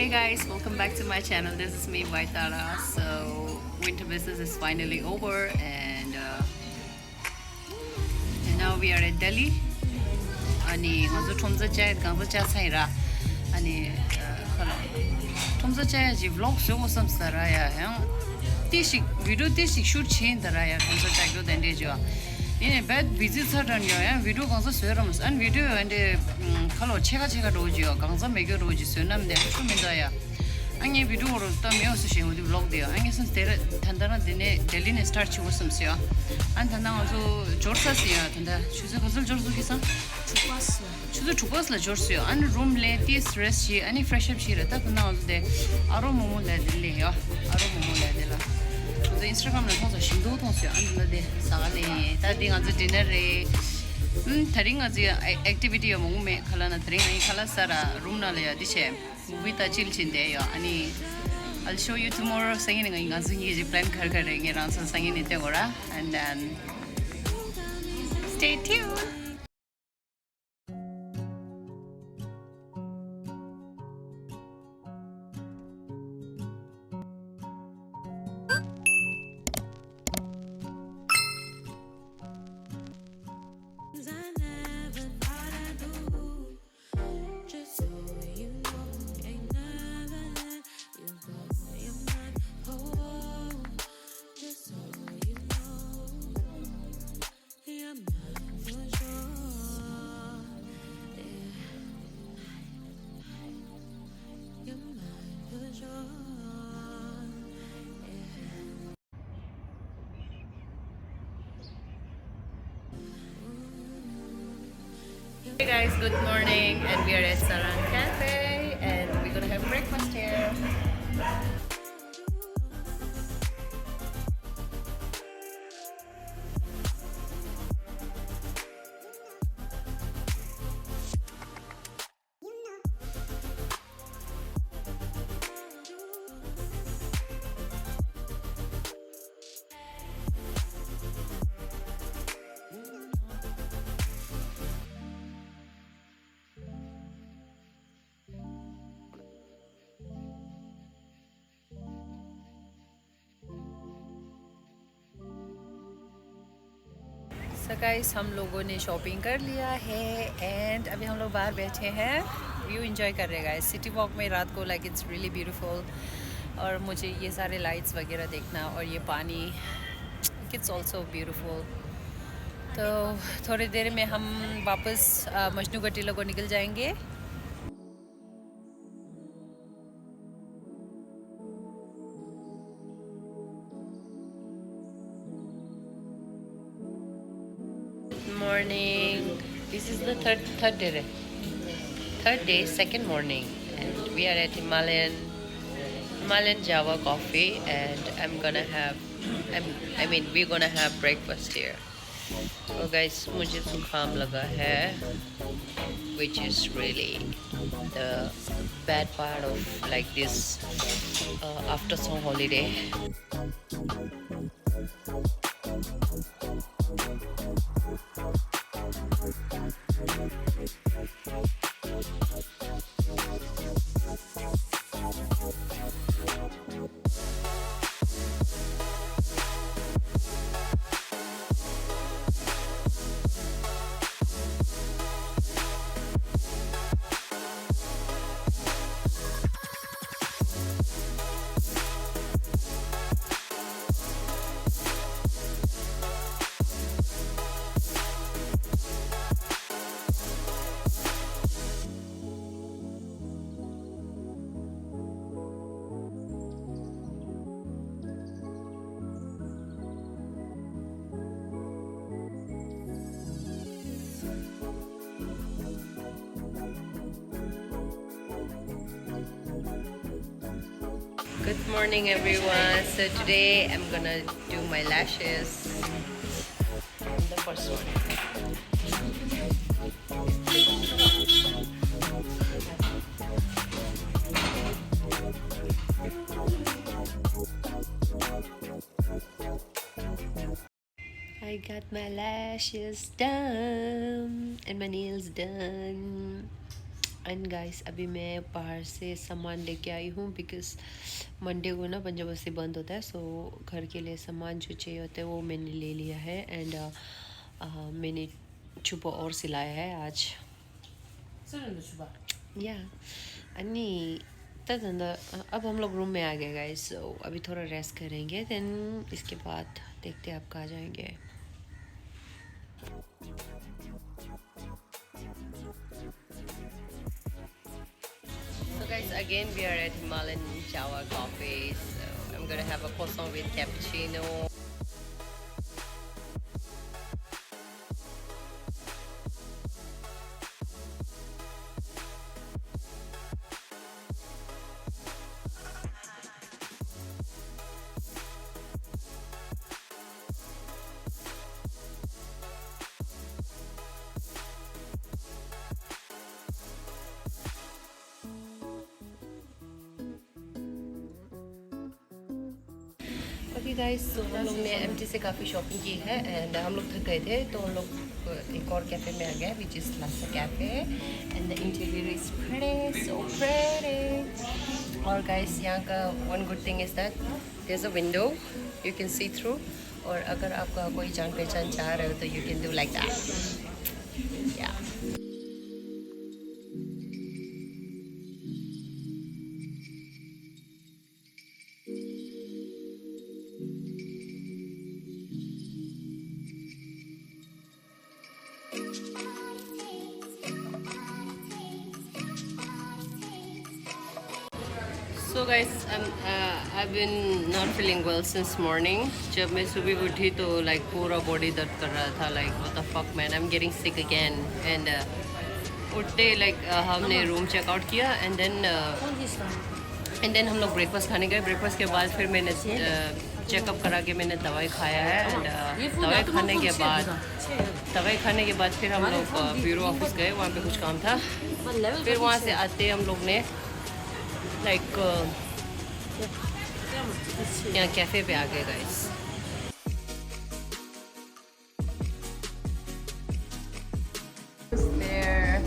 Hey guys, welcome back to my channel. This is me, Vaitara. So, winter business is finally over, and now we are at Delhi. Ani ngazu thomza chai gangza cha saira. Ani khala. Thomza chai ji vlog so sam saraya. Yang tisik video tisik shoot chain daraya thomza chai do dende jo. Ine bad busy sa dan yo ya video gangza soyarams an video ande khalo chega rojo gangza mege roji sonam de shuminda ya. Ange video ro ta me os she hodi vlog de ange sen tere thandana dine Delhi ne start chu sam sia an thandang also jorsa sia thanda chuze ghazal jorsu kisa chuze chupas la jorsu an room le ti stress chi ani fresh up chi ra ta thandang also de aro momo la dille ya aro momo la de la chuze Instagram la thonsa shindo thonsa an la de sa le ta ding az dinner re taring az activity yo momo me khala na taring ai khala sara room na le ya diche movie ta chill chinde yo ani I'll show you tomorrow singing in Azungi plan kar karenge ran sa singing ite gora and then stay tuned. Hey guys, good morning, and we are at Sarang Cafe, and we're gonna have breakfast here. So guys, हम लोगों ने shopping कर लिया है and अभी हम लोग बाहर बैठे हैं व्यू एंजॉय कर रहे हैं गाइस सिटी वॉक में रात को लाइक इट्स रियली ब्यूटीफुल और मुझे ये सारे लाइट्स वगैरह देखना और ये पानी इट्स ऑल्सो ब्यूटीफुल तो थोड़ी देर में हम वापस मजनू का टीला को निकल जाएंगे morning. This is the third day, second morning, and we are at Himalayan Java coffee, and we're gonna have breakfast here. So guys, मुझे जुकाम लगा है, which is really the bad part of like this after some holiday. Good morning everyone. So today I'm gonna do my lashes. The first one. I got my lashes done and my nails done. And guys अभी मैं बाहर से सामान लेके आई हूँ because Monday को ना पंजाबस्ती बंद होता है, सो घर के लिए सामान जो चाहिए होता है वो मैंने ले लिया है। एंड मैंने छुपा और सिलाया है आज या अन्नी तद अब हम लोग रूम में आ गए गाइस, सो अभी थोड़ा रेस्ट करेंगे, देन इसके बाद देखते हैं आप कहाँ जाएंगे। So guys, again we are at Himalayan Java Coffee. So I'm gonna have a croissant with cappuccino. Okay guys, तो हम लोग ने एमटी से काफ़ी शॉपिंग की है एंड हम लोग थक गए थे, तो हम लोग एक और कैफ़े में आ गए which is Lhasa cafe and the interior is pretty, so pretty. और गाइस यहाँ का one good thing is that there is a window you can see through, और अगर आपका कोई जान पहचान चाह रहे हो तो you can do like that या। So guys, I've been not feeling well since morning. जब मैं सुबह उठी तो like पूरा बॉडी दर्द कर रहा था, like what the fuck man, I'm getting sick again. And उठते like हमने रूम चेकआउट किया and then हम लोग ब्रेकफास्ट खाने गए। ब्रेकफास्ट के बाद फिर मैंने चेकअप करा के मैंने दवाई खाया है एंड दवाई खाने के बाद फिर हम लोग ब्यूरो ऑफिस गए, वहाँ पे कुछ काम था। फिर वहाँ से आते हम लोग ने लाइक यहाँ कैफ़े पे आ गए गाइस। There